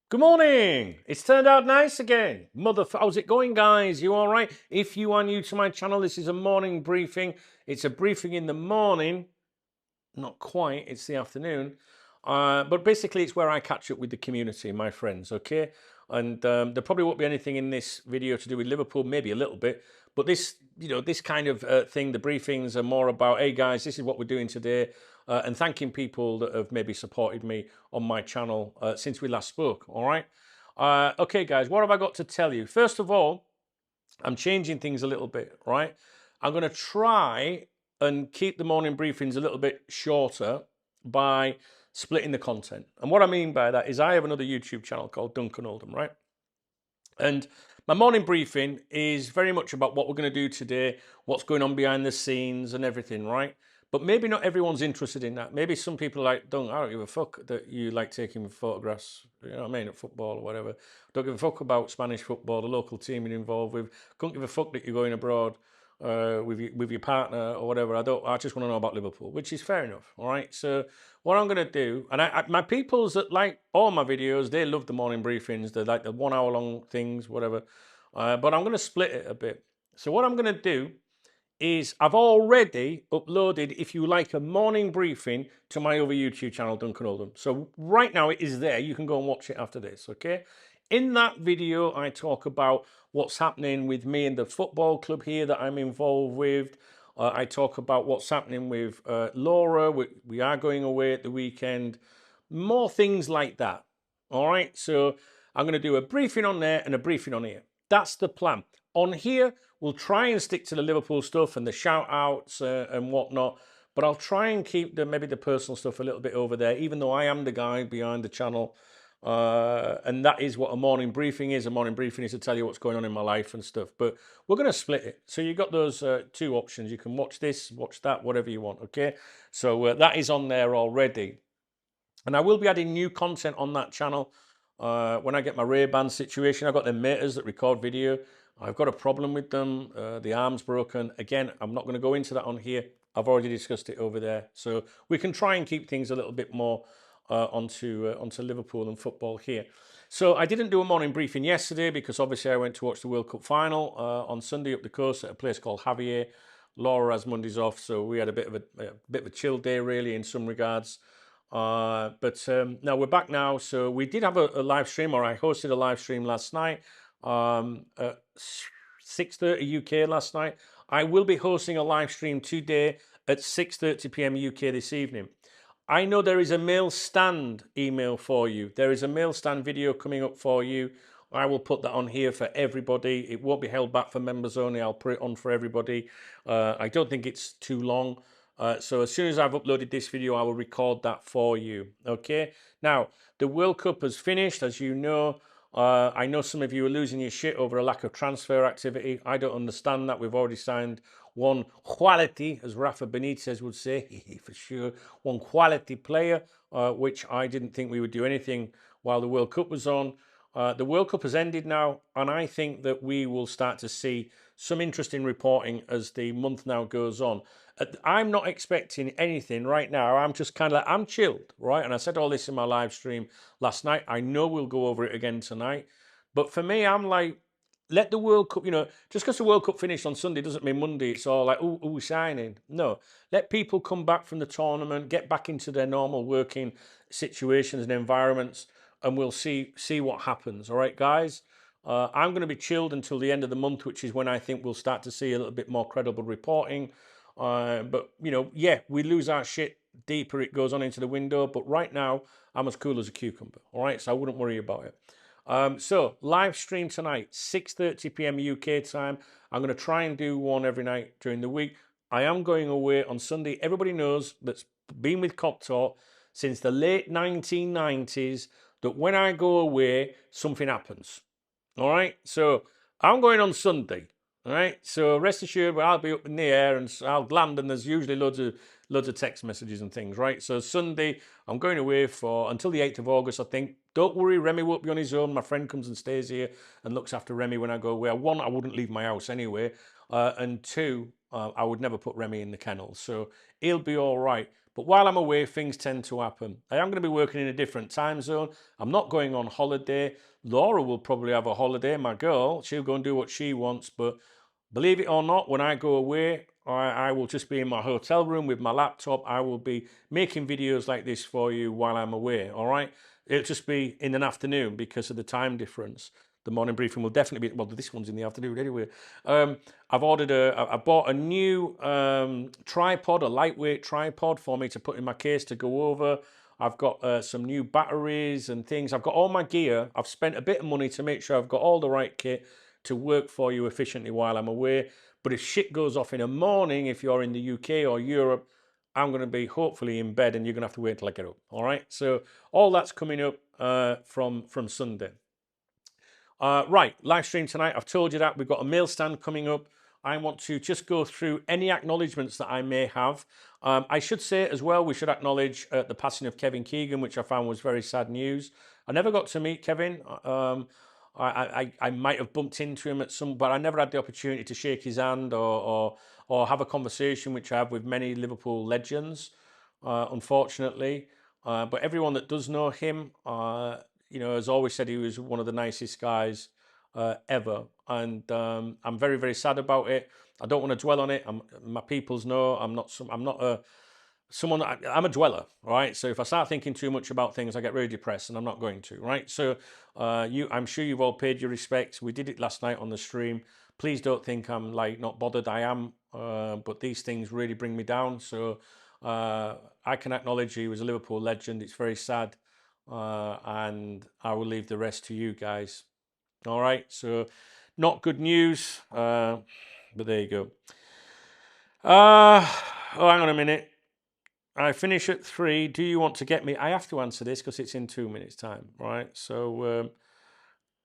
Good morning. It's turned out nice again. How's it going, guys? You all right? If you are new to my channel, this is a morning briefing. It's a briefing in the morning. Not quite. It's the afternoon. But basically, it's where I catch up with the community, my friends, okay? And there probably won't be anything in this video to do with Liverpool, maybe a little bit. But this, this kind of thing, the briefings are more about, hey, guys, this is what we're doing today. And thanking people that have maybe supported me on my channel since we last spoke, all right? Okay, guys, what have I got to tell you? First of all, I'm changing things a little bit, right? I'm going to try and keep the morning briefings a little bit shorter by splitting the content. And what I mean by that is I have another YouTube channel called Duncan Oldham, right? And my morning briefing is very much about what we're going to do today, what's going on behind the scenes and everything, right? But maybe not everyone's interested in that. Maybe some people are like, I don't give a fuck that you like taking photographs, you know what I mean, at football or whatever. Don't give a fuck about Spanish football, the local team you're involved with. Couldn't give a fuck that you're going abroad with your partner or whatever. I just want to know about Liverpool, which is fair enough, all right? So what I'm going to do, and my peoples that like all my videos, they love the morning briefings. They like the 1 hour long things, whatever. But I'm going to split it a bit. So what I'm going to do is I've already uploaded, if you like, a morning briefing to my other YouTube channel, Duncan Oldham. So right now it is there. You can go and watch it after this, okay? In that video, I talk about what's happening with me and the football club here that I'm involved with. I talk about what's happening with Laura. We are going away at the weekend. More things like that, all right? So I'm going to do a briefing on there and a briefing on here. That's the plan. On here, we'll try and stick to the Liverpool stuff and the shout-outs and whatnot, but I'll try and keep maybe the personal stuff a little bit over there, even though I am the guy behind the channel. And that is what a morning briefing is. A morning briefing is to tell you what's going on in my life and stuff. But we're going to split it. So you've got those two options. You can watch this, watch that, whatever you want, okay? So that is on there already. And I will be adding new content on that channel. When I get my Ray-Ban situation, I've got them meters that record video. I've got a problem with them. The arm's broken. Again, I'm not going to go into that on here. I've already discussed it over there. So we can try and keep things a little bit more onto Liverpool and football here. So I didn't do a morning briefing yesterday because obviously I went to watch the World Cup final on Sunday up the coast at a place called Javier. Laura has Mondays off, so we had a bit of a chill day really in some regards. But now we're back now. So we did have a live stream, or I hosted a live stream last night at 6:30 UK last night. I will be hosting a live stream today at 6:30 p.m. UK this evening. I know there is a mail stand email for you. There is a mail stand video coming up for you. I will put that on here for everybody. It won't be held back for members only. I'll put it on for everybody. I don't think it's too long. So as soon as I've uploaded this video, I will record that for you. Okay. Now, the World Cup has finished, as you know. I know some of you are losing your shit over a lack of transfer activity. I don't understand that. We've already signed one quality, as Rafa Benitez would say, for sure, one quality player, which I didn't think we would do anything while the World Cup was on. The World Cup has ended now, and I think that we will start to see some interesting reporting as the month now goes on. I'm not expecting anything right now. I'm just kind of like, I'm chilled, right? And I said all this in my live stream last night. I know we'll go over it again tonight. But for me, I'm like, let the World Cup, just because the World Cup finished on Sunday doesn't mean Monday it's all like, ooh, signing. No, let people come back from the tournament, get back into their normal working situations and environments, and we'll see what happens. All right, guys? I'm going to be chilled until the end of the month, which is when I think we'll start to see a little bit more credible reporting. But, yeah, we lose our shit deeper it goes on into the window. But right now, I'm as cool as a cucumber. All right, so I wouldn't worry about it. So, live stream tonight, 6:30 p.m. UK time. I'm going to try and do one every night during the week. I am going away on Sunday. Everybody knows that's been with Cop Talk since the late 1990s that when I go away, something happens. All right, so I'm going on Sunday. All right, so rest assured, I'll be up in the air and I'll land, and there's usually loads of text messages and things, right? So Sunday, I'm going away for until the 8th of August, I think. Don't worry, Remy won't be on his own. My friend comes and stays here and looks after Remy when I go away. One, I wouldn't leave my house anyway, and two, I would never put Remy in the kennel, so he'll be all right. But while I'm away, things tend to happen. I am going to be working in a different time zone. I'm not going on holiday. Laura will probably have a holiday. My girl, she'll go and do what she wants. But believe it or not, when I go away, I will just be in my hotel room with my laptop. I will be making videos like this for you while I'm away, all right? It'll just be in an afternoon because of the time difference. The morning briefing will definitely be, well, this one's in the afternoon anyway. I bought a new tripod, a lightweight tripod for me to put in my case to go over. I've got some new batteries and things. I've got all my gear. I've spent a bit of money to make sure I've got all the right kit to work for you efficiently while I'm away. But if shit goes off in the morning, if you're in the UK or Europe, I'm going to be hopefully in bed and you're going to have to wait until I get up. All right. So all that's coming up from Sunday. Right, live stream tonight. I've told you that. We've got a mail stand coming up. I want to just go through any acknowledgements that I may have. I should say as well, we should acknowledge the passing of Kevin Keegan, which I found was very sad news. I never got to meet Kevin. I might have bumped into him at some, but I never had the opportunity to shake his hand or have a conversation, which I have with many Liverpool legends, unfortunately. But everyone that does know him, has always said he was one of the nicest guys ever, and I'm very, very sad about it. I don't want to dwell on it. My peoples know I'm not I'm a dweller, right? So if I start thinking too much about things, I get really depressed, and I'm not going to, right? So I'm sure you've all paid your respects. We did it last night on the stream. Please don't think I'm like not bothered. I am, but these things really bring me down. So I can acknowledge he was a Liverpool legend. It's very sad, and I will leave the rest to you guys. All right. So not good news, but there you go. Hang on a minute. I finish at 3. Do you want to get me? I have to answer this because it's in 2 minutes' time, right? So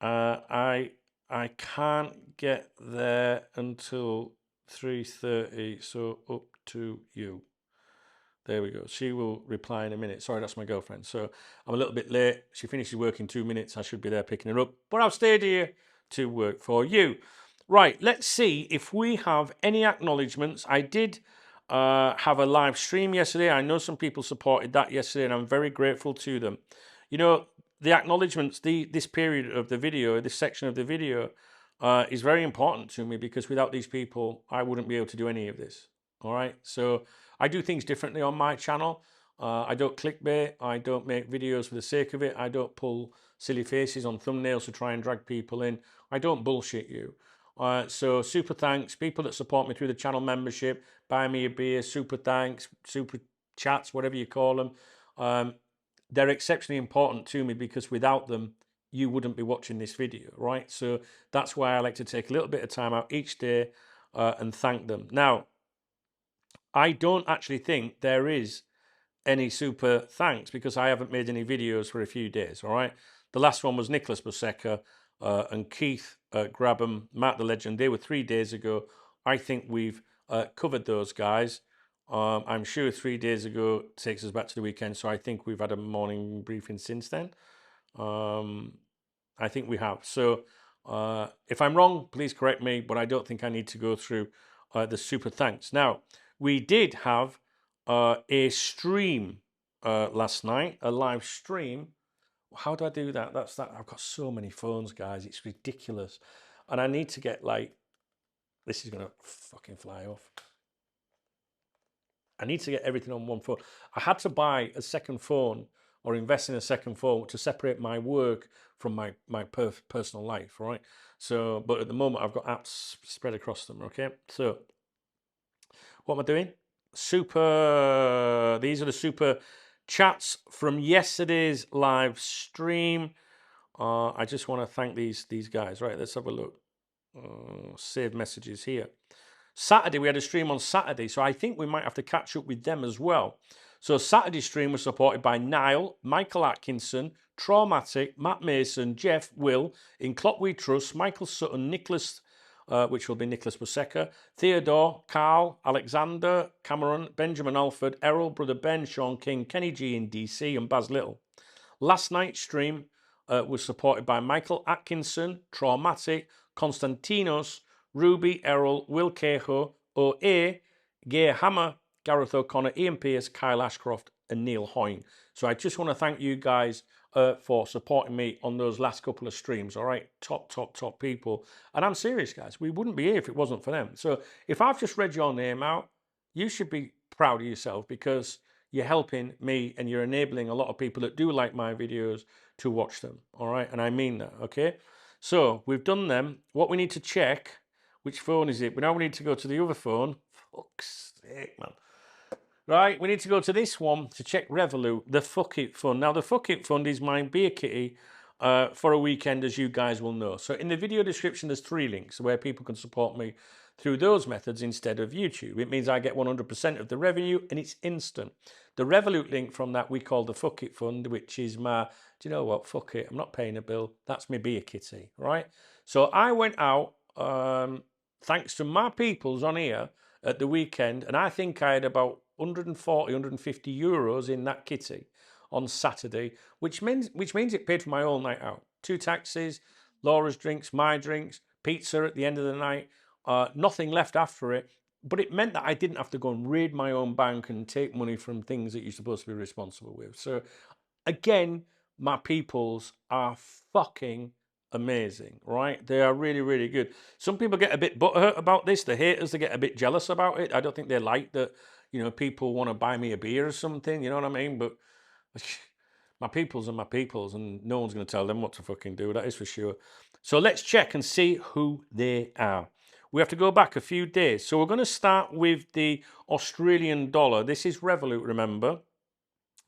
I can't get there until 3:30. So up to you. There we go. She will reply in a minute. Sorry, that's my girlfriend. So I'm a little bit late. She finishes work in 2 minutes. I should be there picking her up. But I've stayed here to work for you. Right, let's see if we have any acknowledgements. I did have a live stream yesterday. I know some people supported that yesterday, and I'm very grateful to them. You know, the acknowledgements, this period of the video, this section of the video, is very important to me because without these people, I wouldn't be able to do any of this. All right, so I do things differently on my channel. I don't clickbait. I don't make videos for the sake of it. I don't pull silly faces on thumbnails to try and drag people in. I don't bullshit you. So super thanks, people that support me through the channel membership, buy me a beer, super thanks, super chats, whatever you call them. They're exceptionally important to me because without them, you wouldn't be watching this video, right? So that's why I like to take a little bit of time out each day and thank them. Now, I don't actually think there is any super thanks because I haven't made any videos for a few days, all right? The last one was Nicholas Busecca and Keith Grabham, Matt the Legend. They were 3 days ago. I think we've covered those guys. I'm sure 3 days ago takes us back to the weekend, so I think we've had a morning briefing since then. I think we have. So if I'm wrong, please correct me, but I don't think I need to go through the super thanks. Now, we did have a stream last night, a live stream. How do I do that? That's that. I've got so many phones, guys. It's ridiculous. And I need to get like, this is going to fucking fly off. I need to get everything on one phone. I had to buy a second phone or invest in a second phone to separate my work from my personal life, right? So, but at the moment I've got apps spread across them, okay? So, what am I doing? These are the super chats from yesterday's live stream. I just want to thank these guys. Right, let's have a look. Save messages here. Saturday, we had a stream on Saturday, so I think we might have to catch up with them as well. So Saturday's stream was supported by Niall, Michael Atkinson, Traumatic, Matt Mason, Jeff, Will, In Clock We Trust, Michael Sutton, Nicholas, which will be Nicholas Busecca, Theodore, Carl, Alexander, Cameron, Benjamin Alford, Errol, Brother Ben, Sean King, Kenny G in DC, and Baz Little. Last night's stream was supported by Michael Atkinson, Traumatic, Konstantinos, Ruby, Errol, Will Kehoe, O.A., Gay Hammer, Gareth O'Connor, Ian Pearce, Kyle Ashcroft, and Neil Hoyne. So I just want to thank you guys for supporting me on those last couple of streams. All right, top people. And I'm serious, guys. We wouldn't be here if it wasn't for them. So if I've just read your name out, you should be proud of yourself because you're helping me and you're enabling a lot of people that do like my videos to watch them. All right, and I mean that. Okay, so we've done them. What we need to check. Which phone is it? Now we need to go to the other phone. Fuck's sake, man. Right, we need to go to this one to check Revolut, the Fuck It Fund. Now, the Fuck It Fund is my beer kitty for a weekend, as you guys will know. So in the video description, there's 3 links where people can support me through those methods instead of YouTube. It means I get 100% of the revenue and it's instant. The Revolut link from that we call the Fuck It Fund, which is my, do you know what, fuck it, I'm not paying a bill. That's my beer kitty, right? So I went out, thanks to my peoples on here at the weekend, and I think I had about 140, 150 euros in that kitty on Saturday, which means it paid for my whole night out. 2 taxis, Laura's drinks, my drinks, pizza at the end of the night, nothing left after it. But it meant that I didn't have to go and raid my own bank and take money from things that you're supposed to be responsible with. So again, my peoples are fucking amazing, right? They are really, really good. Some people get a bit butthurt about this. The haters, they get a bit jealous about it. I don't think they like that, you know, people want to buy me a beer or something, you know what I mean? But my peoples are my peoples, and no one's going to tell them what to fucking do, that is for sure. So let's check and see who they are. We have to go back a few days. So we're going to start with the Australian dollar. This is Revolut, remember?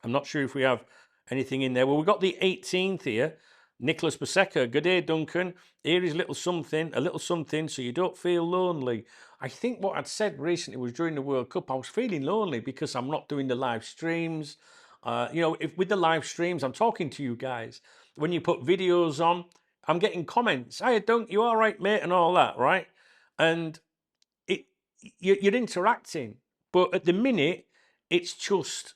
I'm not sure if we have anything in there. Well, we've got the 18th here. Nicholas Paseka. Good day, Duncan. Here is a little something so you don't feel lonely. I think what I'd said recently was during the World Cup, I was feeling lonely because I'm not doing the live streams. You know, if with the live streams, I'm talking to you guys. When you put videos on, I'm getting comments. Hey, Dunk, you all right, mate, and all that, right? And you're interacting. But at the minute, it's just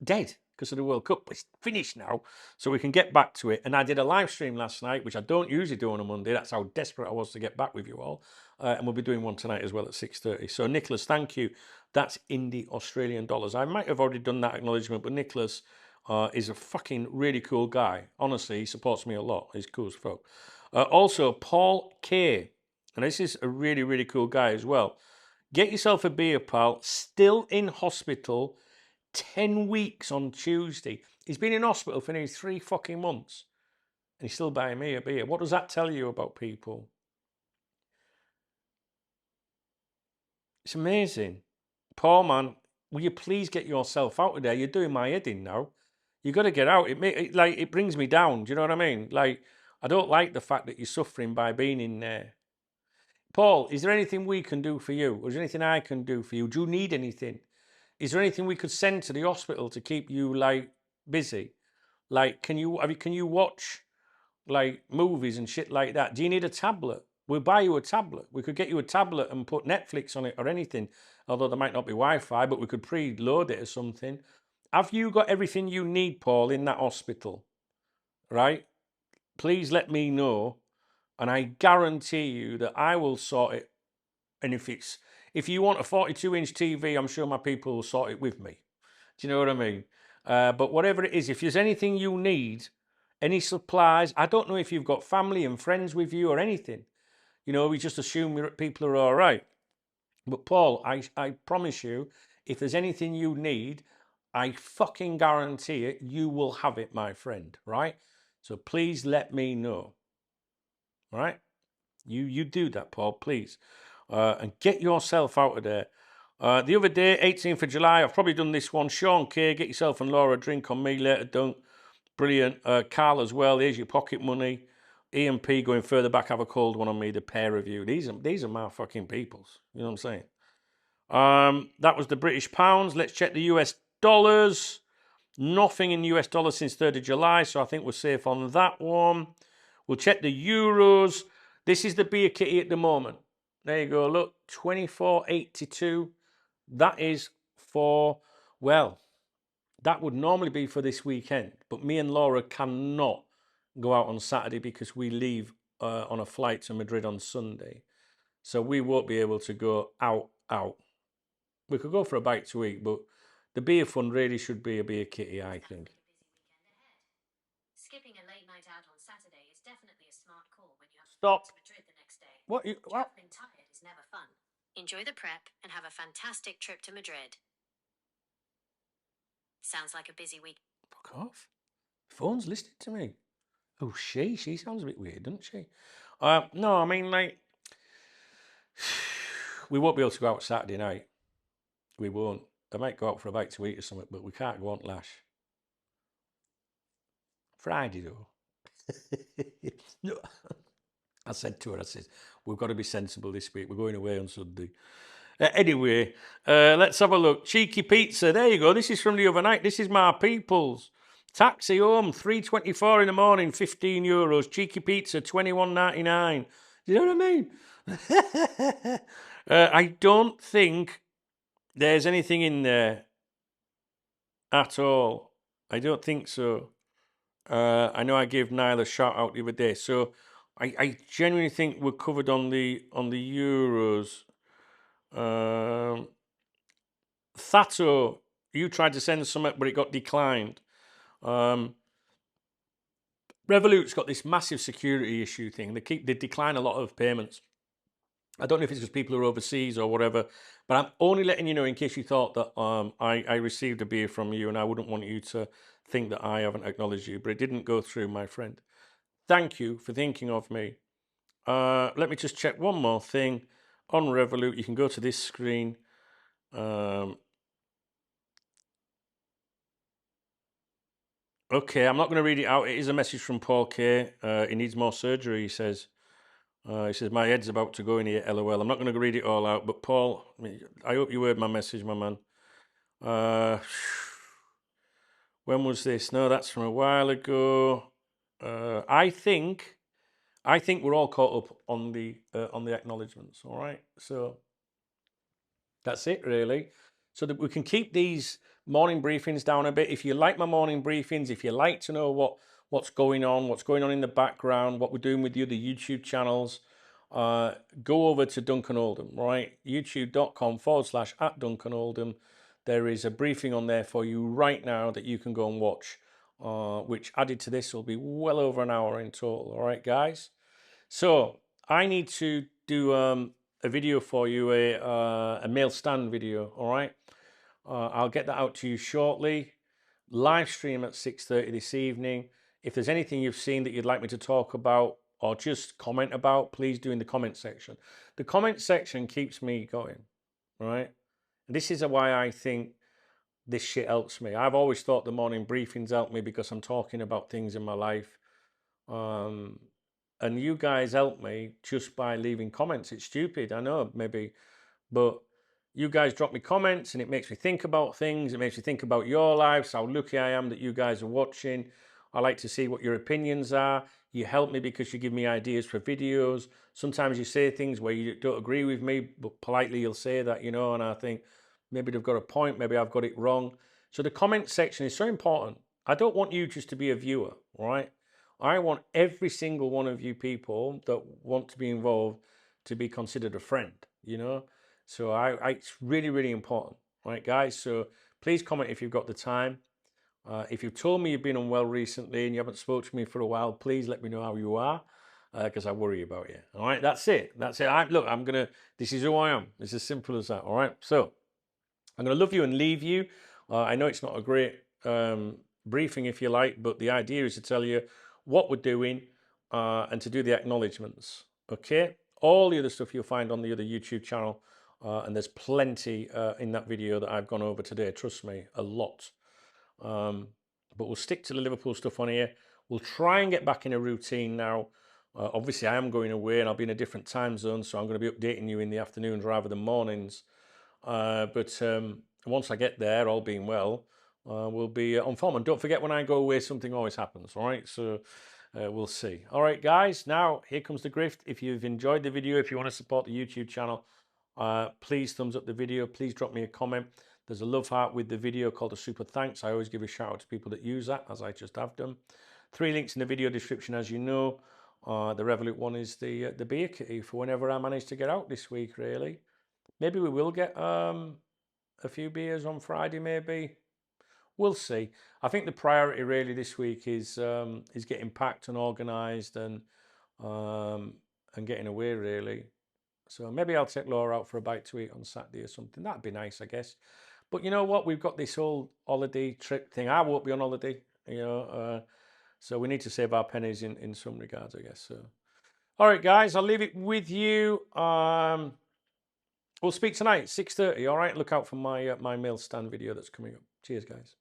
dead because of the World Cup. It's finished now, so we can get back to it. And I did a live stream last night, which I don't usually do on a Monday. That's how desperate I was to get back with you all. And we'll be doing one tonight as well at 6:30. So Nicholas, thank you. That's in the Australian dollars. I might have already done that acknowledgement, but Nicholas is a fucking really cool guy. Honestly, he supports me a lot. He's cool as fuck. Also, Paul K. And this is a really, really cool guy as well. Get yourself a beer, pal. Still in hospital. 10 weeks on Tuesday. He's been in hospital for nearly 3 fucking months. And he's still buying me a beer. What does that tell you about people? It's amazing. Poor man, will you please get yourself out of there? You're doing my head in now. You got to get out. It brings me down. Do you know what I mean? Like, I don't like the fact that you're suffering by being in there. Paul, is there anything we can do for you? Or is there anything I can do for you? Do you need anything? Is there anything we could send to the hospital to keep you like busy? Like, can you watch like movies and shit like that? Do you need a tablet? We'll buy you a tablet. We could get you a tablet and put Netflix on it or anything. Although there might not be Wi-Fi, but we could preload it or something. Have you got everything you need, Paul, in that hospital? Right? Please let me know, and I guarantee you that I will sort it. And if you want a 42-inch TV, I'm sure my people will sort it with me. Do you know what I mean? But whatever it is, if there's anything you need, any supplies, I don't know if you've got family and friends with you or anything. You know, we just assume people are all right. But Paul, I promise you, if there's anything you need, I fucking guarantee it, you will have it, my friend, right? So please let me know, right? You do that, Paul, please. And get yourself out of there. The other day, 18th of July, I've probably done this one. Sean K, get yourself and Laura a drink on me later, don't. Brilliant. Carl as well, here's your pocket money. Ian P going further back, have a cold one on me, the pair of you. These are my fucking peoples. You know what I'm saying? That was the British pounds. Let's check the US dollars. Nothing in US dollars since 3rd of July, so I think we're safe on that one. We'll check the euros. This is the beer kitty at the moment. There you go, look, 24.82. That is for, well, that would normally be for this weekend, but me and Laura cannot go out on Saturday because we leave on a flight to Madrid on Sunday. So we won't be able to go out. We could go for a bite to eat, but the beer fund really should be a beer kitty, I think. Skipping a late night out on Saturday is definitely a smart call when you have Stop. to Madrid the next day. What? Traveling tired is never fun. Enjoy the prep and have a fantastic trip to Madrid. Sounds like a busy week. Fuck off. Phone's listening to me. Oh, she sounds a bit weird, doesn't she? No, I mean, like, we won't be able to go out Saturday night. We won't. I might go out for a bite to eat or something, but we can't go on Lash. Friday, though. No. I said to her, I said, we've got to be sensible this week. We're going away on Sunday. Anyway, let's have a look. Cheeky pizza. There you go. This is from the other night. This is my people's. Taxi home, 3:24 in the morning, €15. Cheeky pizza, 21.99. Do you know what I mean? I don't think there's anything in there at all. I don't think so. I know I gave Niall a shout out the other day, so I genuinely think we're covered on the euros. Thato, you tried to send something, but it got declined. Revolut's got this massive security issue thing. They decline a lot of payments. I don't know if it's because people are overseas or whatever, but I'm only letting you know in case you thought that I received a beer from you, and I wouldn't want you to think that I haven't acknowledged you, but it didn't go through, my friend. Thank you for thinking of me. Let me just check one more thing. On Revolut, you can go to this screen. Okay, I'm not going to read it out. It is a message from Paul K. He needs more surgery, he says. He says, my head's about to go in here, LOL. I'm not going to read it all out, but Paul, I hope you heard my message, my man. When was this? No, that's from a while ago. I think we're all caught up on the acknowledgements. All right, so that's it, really. So that we can keep these morning briefings down a bit. If you like my morning briefings, if you like to know what's going on in the background, what we're doing with the other YouTube channels, go over to Duncan Oldham, right? youtube.com/@Duncan Oldham. There is a briefing on there for you right now that you can go and watch, which added to this will be well over an hour in total. All right, guys? So I need to do a video for you, a mail stand video, all right? I'll get that out to you shortly. Live stream at 6:30 this evening. If there's anything you've seen that you'd like me to talk about or just comment about, please do in the comment section. The comment section keeps me going, right? And this is why I think this shit helps me. I've always thought the morning briefings help me because I'm talking about things in my life. And you guys help me just by leaving comments. It's stupid, I know, maybe, but you guys drop me comments and it makes me think about things. It makes me think about your lives, how lucky I am that you guys are watching. I like to see what your opinions are. You help me because you give me ideas for videos. Sometimes you say things where you don't agree with me, but politely you'll say that, you know, and I think maybe they've got a point, maybe I've got it wrong. So the comment section is so important. I don't want you just to be a viewer, right? I want every single one of you people that want to be involved to be considered a friend, you know? So it's really, really important, right, guys? So please comment if you've got the time. If you've told me you've been unwell recently and you haven't spoken to me for a while, please let me know how you are, because I worry about you. All right, that's it. That's it. This is who I am. It's as simple as that. All right. So I'm going to love you and leave you. I know it's not a great briefing, if you like, but the idea is to tell you what we're doing and to do the acknowledgements. Okay? All the other stuff you'll find on the other YouTube channel, and there's plenty in that video that I've gone over today. Trust me, a lot. But we'll stick to the Liverpool stuff on here. We'll try and get back in a routine now. Obviously, I am going away and I'll be in a different time zone, so I'm going to be updating you in the afternoons rather than mornings. But once I get there, all being well, we'll be on form. And don't forget, when I go away, something always happens, all right? So we'll see. All right, guys, now here comes the grift. If you've enjoyed the video, if you want to support the YouTube channel, please thumbs up the video. Please drop me a comment. There's a love heart with the video called a super thanks. I always give a shout out to people that use that, as I just have done. 3 links in the video description, as you know. The Revolut one is the beer kitty for whenever I manage to get out this week, really. Maybe we will get a few beers on Friday, maybe. We'll see. I think the priority really this week is getting packed and organised and getting away really. So maybe I'll take Laura out for a bite to eat on Saturday or something. That'd be nice, I guess. But you know what? We've got this whole holiday trip thing. I won't be on holiday, so we need to save our pennies in some regards, I guess. So, all right, guys, I'll leave it with you. We'll speak tonight, 6:30. All right, look out for my my mail stand video that's coming up. Cheers, guys.